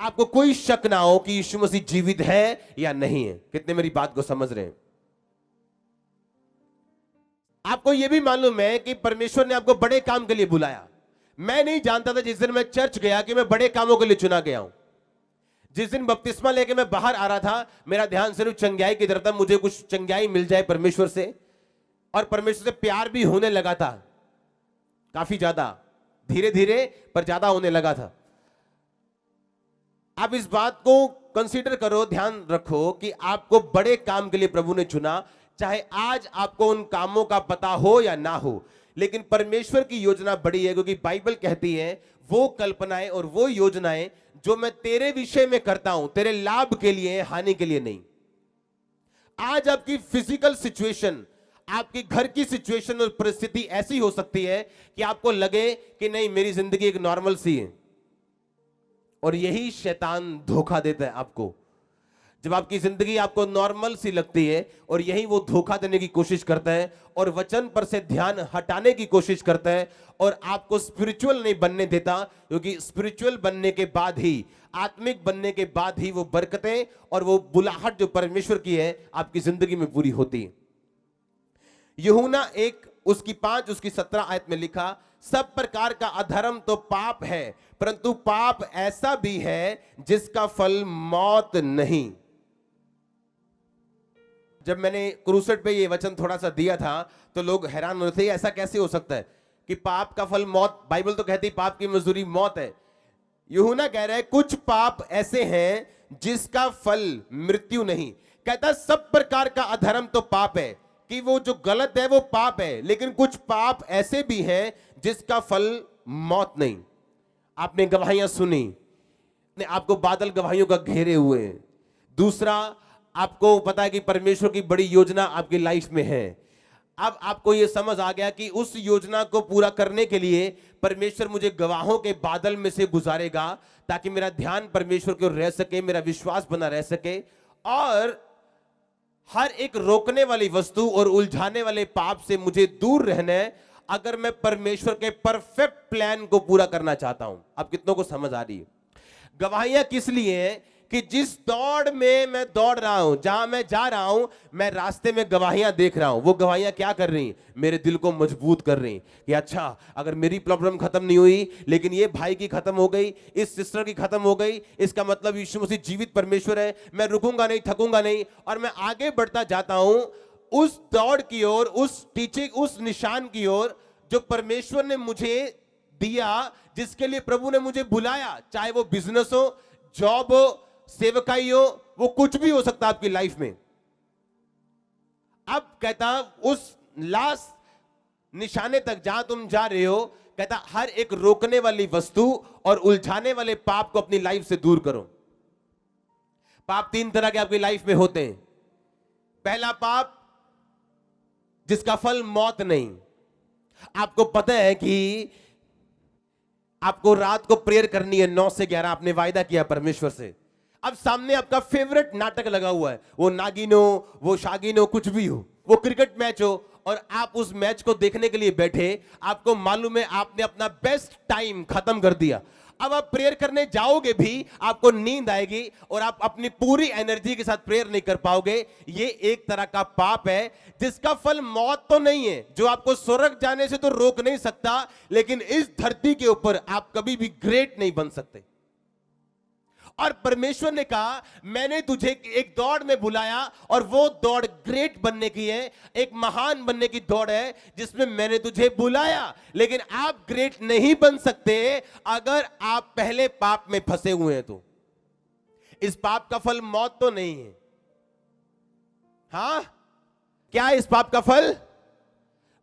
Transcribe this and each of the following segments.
आपको कोई शक ना हो कि यीशु मसीह जीवित है या नहीं है। कितने मेरी बात को समझ रहे हैं? आपको यह भी मालूम है कि परमेश्वर ने आपको बड़े काम के लिए बुलाया। मैं नहीं जानता था जिस दिन मैं चर्च गया कि मैं बड़े कामों के लिए चुना गया हूं। जिस दिन बपतिस्मा लेके मैं बाहर आ रहा था, मेरा ध्यान सिर्फ चंगाई की तरफ था। मुझे कुछ चंगाई मिल जाए परमेश्वर से, और परमेश्वर से प्यार भी होने लगा था, काफी ज्यादा, धीरे धीरे पर ज्यादा होने लगा था। आप इस बात को कंसीडर करो, ध्यान रखो कि आपको बड़े काम के लिए प्रभु ने चुना। चाहे आज आपको उन कामों का पता हो या ना हो, लेकिन परमेश्वर की योजना बड़ी है, क्योंकि बाइबल कहती है वो कल्पनाएं और वो योजनाएं जो मैं तेरे विषय में करता हूं, तेरे लाभ के लिए, हानि के लिए नहीं। आज आपकी फिजिकल सिचुएशन, आपकी घर की सिचुएशन और परिस्थिति ऐसी हो सकती है कि आपको लगे कि नहीं, मेरी जिंदगी एक नॉर्मल सी है, और यही शैतान धोखा देता है आपको। जब आपकी जिंदगी आपको नॉर्मल सी लगती है, और यही वो धोखा देने की कोशिश करता है और वचन पर से ध्यान हटाने की कोशिश करता है, और आपको स्पिरिचुअल नहीं बनने देता, क्योंकि स्पिरिचुअल बनने के बाद ही, आत्मिक बनने के बाद ही वो बरकतें और वो बुलाहट जो परमेश्वर की है आपकी जिंदगी में पूरी होती है। यूहन्ना 1 उसकी 5 उसकी 17 आयत में लिखा, सब प्रकार का अधर्म तो पाप है, परंतु पाप ऐसा भी है जिसका फल मौत नहीं। जब मैंने क्रूसेड पे ये वचन थोड़ा सा दिया था तो लोग हैरान हो रहे थे, ऐसा कैसे हो सकता है कि पाप का फल मौत? बाइबल तो कहती है पाप की मजदूरी मौत है। यूहन्ना कह रहा है कुछ पाप ऐसे हैं जिसका फल मृत्यु नहीं। कहता सब प्रकार का अधर्म तो पाप है, कि वो जो गलत है वो पाप है, लेकिन कुछ पाप ऐसे भी हैं जिसका फल मौत नहीं। आपने गवाहियां सुनी, आपको बादल गवाहियों का घेरे हुए हैं। दूसरा, आपको पता है कि परमेश्वर की बड़ी योजना आपकी लाइफ में है। अब आपको यह समझ आ गया कि उस योजना को पूरा करने के लिए परमेश्वर मुझे गवाहों के बादल में से गुजारेगा, ताकि मेरा ध्यान परमेश्वर की ओर रह सके, मेरा विश्वास बना रह सके, और हर एक रोकने वाली वस्तु और उलझाने वाले पाप से मुझे दूर रहना है, अगर मैं परमेश्वर के परफेक्ट प्लान को पूरा करना चाहता हूं। अब कितनों को समझ आ रही है? गवाहियां किस लिए हैं? कि जिस दौड़ में मैं दौड़ रहा हूं, जहां मैं जा रहा हूं, मैं रास्ते में गवाहियां देख रहा हूं। वो गवाहियां क्या कर रही हैं? मेरे दिल को मजबूत कर रही हैं कि अच्छा, अगर मेरी प्रॉब्लम खत्म नहीं हुई, लेकिन ये भाई की खत्म हो गई, इस सिस्टर की खत्म हो गई, इसका मतलब यीशु मसीह जीवित परमेश्वर है। मैं रुकूंगा नहीं, थकूंगा नहीं, और मैं आगे बढ़ता जाता हूं उस दौड़ की ओर, उस टीचिंग, उस निशान की ओर जो परमेश्वर ने मुझे दिया, जिसके लिए प्रभु ने मुझे बुलाया। चाहे वो बिजनेस हो, जॉब हो, सेवकाई हो, वो कुछ भी हो सकता है आपकी लाइफ में। अब कहता उस लास्ट निशाने तक जहां तुम जा रहे हो, कहता हर एक रोकने वाली वस्तु और उलझाने वाले पाप को अपनी लाइफ से दूर करो। पाप 3 तरह के आपकी लाइफ में होते हैं। पहला पाप जिसका फल मौत नहीं। आपको पता है कि आपको रात को प्रेयर करनी है 9 से 11, आपने वायदा किया परमेश्वर से। अब सामने आपका फेवरेट नाटक लगा हुआ है, वो नागिन हो, वो शागिन हो, कुछ भी हो, वो क्रिकेट मैच हो, और आप उस मैच को देखने के लिए बैठे। आपको मालूम है आपने अपना बेस्ट टाइम खत्म कर दिया। अब आप प्रेयर करने जाओगे भी, आपको नींद आएगी और आप अपनी पूरी एनर्जी के साथ प्रेयर नहीं कर पाओगे। ये एक तरह का पाप है जिसका फल मौत तो नहीं है, जो आपको स्वर्ग जाने से तो रोक नहीं सकता, लेकिन इस धरती के ऊपर आप कभी भी ग्रेट नहीं बन सकते। और परमेश्वर ने कहा मैंने तुझे एक दौड़ में बुलाया, और वो दौड़ ग्रेट बनने की है, एक महान बनने की दौड़ है जिसमें मैंने तुझे बुलाया। लेकिन आप ग्रेट नहीं बन सकते अगर आप पहले पाप में फंसे हुए हैं। तो इस पाप का फल मौत तो नहीं है। हां, क्या इस पाप का फल?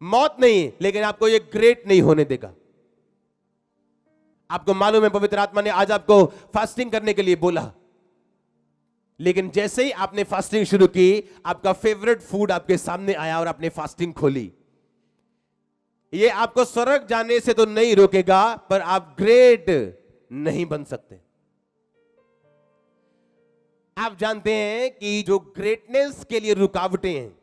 मौत नहीं है, लेकिन आपको ये ग्रेट नहीं होने देगा। आपको मालूम है पवित्र आत्मा ने आज आपको फास्टिंग करने के लिए बोला, लेकिन जैसे ही आपने फास्टिंग शुरू की, आपका फेवरेट फूड आपके सामने आया और आपने फास्टिंग खोली। ये आपको स्वर्ग जाने से तो नहीं रोकेगा, पर आप ग्रेट नहीं बन सकते। आप जानते हैं कि जो ग्रेटनेस के लिए रुकावटें हैं,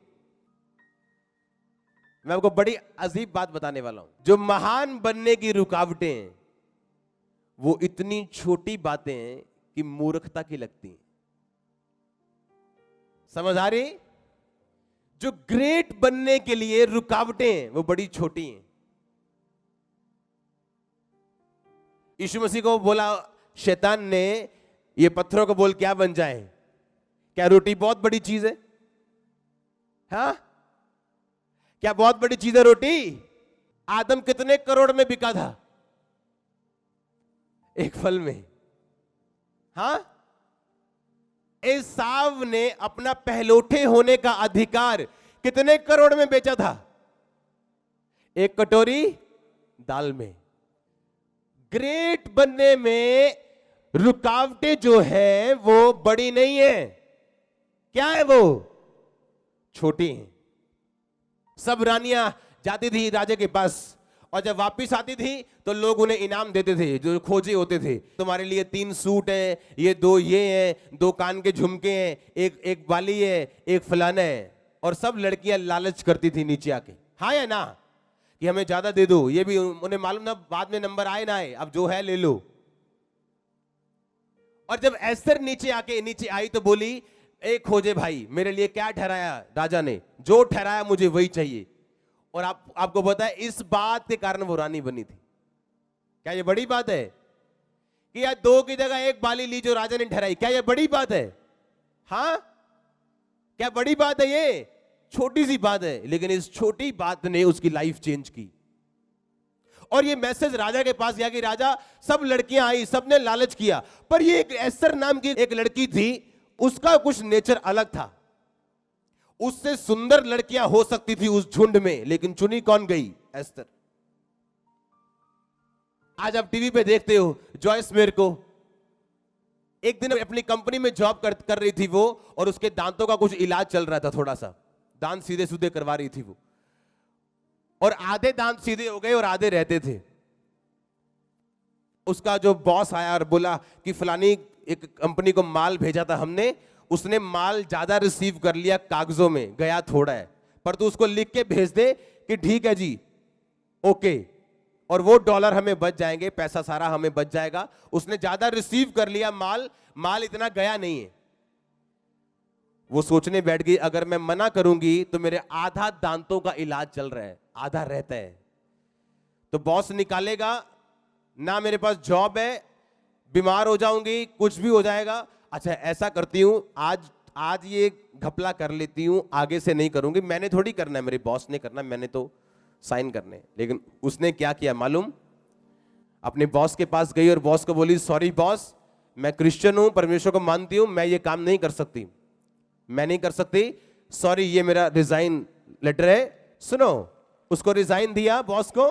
मैं आपको बड़ी अजीब बात बताने वाला हूं। जो महान बनने की रुकावटें हैं, वो इतनी छोटी बातें हैं कि मूर्खता की लगती हैं। समझ आ रही? जो ग्रेट बनने के लिए रुकावटें हैं वो बड़ी छोटी हैं। यीशु मसीह को बोला शैतान ने, ये पत्थरों को बोल क्या बन जाए? क्या रोटी बहुत बड़ी चीज है? हाँ, क्या बहुत बड़ी चीज है रोटी? आदम कितने करोड़ में बिका था? एक फल में। हाँ, एसाव ने अपना पहलौठे होने का अधिकार कितने करोड़ में बेचा था? एक कटोरी दाल में। ग्रेट बनने में रुकावटें जो है वो बड़ी नहीं है। क्या है वो? छोटी हैं। सब रानियां जाती थी राजा के पास, और जब वापिस आती थी तो लोग उन्हें इनाम देते थे, जो खोजे होते थे। तुम्हारे लिए 3 सूट है, ये 2 ये हैं, 2 कान के झुमके हैं, एक बाली है, एक फलाना है। और सब लड़कियां लालच करती थी नीचे आके, हाँ या ना, कि हमें ज्यादा दे दो। ये भी उन्हें मालूम ना बाद में नंबर आए ना आए, अब जो है ले लो। और जब एस्तर नीचे आई तो बोली, एक खोजे भाई, मेरे लिए क्या ठहराया राजा ने? जो ठहराया मुझे वही चाहिए। और आपको पता है इस बात के कारण वो रानी बनी थी। क्या ये बड़ी बात है कि यार 2 की जगह 1 बाली ली जो राजा ने ठहराई? क्या ये बड़ी बात है? हाँ, क्या बड़ी बात है? ये छोटी सी बात है, लेकिन इस छोटी बात ने उसकी लाइफ चेंज की। और ये मैसेज राजा के पास गया कि राजा, सब लड़कियां आई, सबने लालच किया, पर ये एक एस्तर नाम की एक लड़की थी, उसका कुछ नेचर अलग था। उससे सुंदर लड़कियां हो सकती थी उस झुंड में, लेकिन चुनी कौन गई? एस्तर। आज आप टीवी पे देखते हो जॉयस मेयर को। एक दिन अपनी कंपनी में जॉब कर रही थी वो, और उसके दांतों का कुछ इलाज चल रहा था, थोड़ा सा दांत सीधे सीधे करवा रही थी वो, और आधे दांत सीधे हो गए और आधे रहते थे। उसका जो बॉस आया और बोला कि फलानी एक कंपनी को माल भेजा था हमने, उसने माल ज्यादा रिसीव कर लिया, कागजों में गया थोड़ा है, पर तू उसको लिख के भेज दे कि ठीक है जी, ओके, और वो डॉलर हमें बच जाएंगे, पैसा सारा हमें बच जाएगा। उसने ज्यादा रिसीव कर लिया माल इतना गया नहीं है। वो सोचने बैठ गई, अगर मैं मना करूंगी तो मेरे आधा दांतों का इलाज चल रहा है, आधा रहता है, तो बॉस निकालेगा ना, मेरे पास जॉब है, बीमार हो जाऊंगी, कुछ भी हो जाएगा। अच्छा ऐसा करती हूं, आज ये घपला कर लेती हूं, आगे से नहीं करूंगी। मैंने थोड़ी करना है, मेरे बॉस ने करना, मैंने तो साइन करने। लेकिन उसने क्या किया मालूम? अपने बॉस के पास गई और बॉस को बोली, सॉरी बॉस, मैं क्रिश्चियन हूं, परमेश्वर को मानती हूं, मैं ये काम नहीं कर सकती, मैं नहीं कर सकती, सॉरी, ये मेरा रिजाइन लेटर है, सुनो। उसको रिजाइन दिया बॉस को।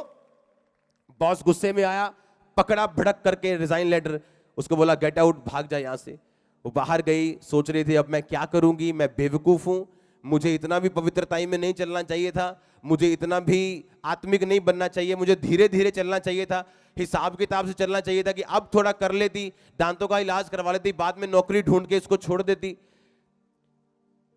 बॉस गुस्से में आया, पकड़ा भड़क करके रिजाइन लेटर, उसको बोला गेट आउट, भाग जा यहां से। वो बाहर गई, सोच रही थी अब मैं क्या करूंगी, मैं बेवकूफ हूं, मुझे इतना भी पवित्रताई में नहीं चलना चाहिए था, मुझे इतना भी आत्मिक नहीं बनना चाहिए, मुझे धीरे धीरे चलना चाहिए था, हिसाब किताब से चलना चाहिए था, कि अब थोड़ा कर लेती, दांतों का इलाज करवा लेती, बाद में नौकरी ढूंढ के इसको छोड़ देती।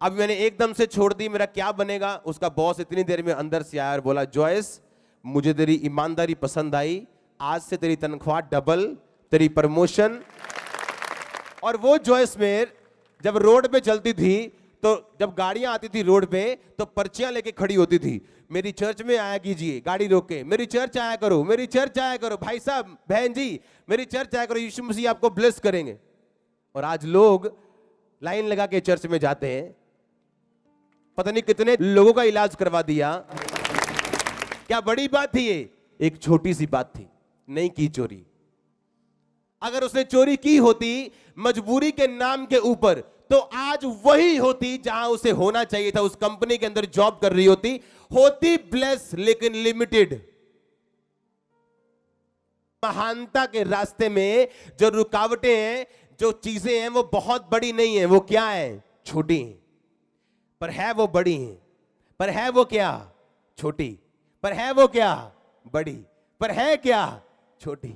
अब मैंने एकदम से छोड़ दी, मेरा क्या बनेगा? उसका बॉस इतनी देर में अंदर से आया और बोला, जॉयस, मुझे तेरी ईमानदारी पसंद आई, आज से तेरी तनख्वाह डबल, तेरी प्रमोशन। और वो जॉयस मेयर जब रोड पे चलती थी, तो जब गाड़ियां आती थी रोड पे, तो पर्चियां लेके खड़ी होती थी, मेरी चर्च में आया कीजिए, गाड़ी रोक के, मेरी चर्च आया करो, मेरी चर्च आया करो, भाई साहब, बहन जी, मेरी चर्च आया करो, यीशु मसीह आपको ब्लेस करेंगे। और आज लोग लाइन लगा के चर्च में जाते हैं, पता नहीं कितने लोगों का इलाज करवा दिया। क्या बड़ी बात थी ये? एक छोटी सी बात थी, नहीं की चोरी। अगर उसने चोरी की होती मजबूरी के नाम के ऊपर, तो आज वही होती जहां उसे होना चाहिए था, उस कंपनी के अंदर जॉब कर रही होती ब्लेस, लेकिन लिमिटेड। महानता के रास्ते में जो रुकावटें हैं, जो चीजें हैं, वो बहुत बड़ी नहीं है, वो क्या है? छोटी हैं, पर है वो बड़ी हैं। पर है वो क्या? छोटी। पर है वो क्या? बड़ी। पर है क्या? छोटी।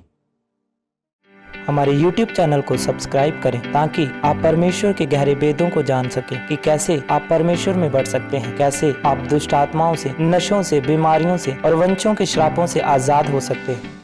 हमारे YouTube चैनल को सब्सक्राइब करें ताकि आप परमेश्वर के गहरे भेदों को जान सकें कि कैसे आप परमेश्वर में बढ़ सकते हैं, कैसे आप दुष्ट आत्माओं से, नशों से, बीमारियों से और वंशों के श्रापों से आजाद हो सकते हैं।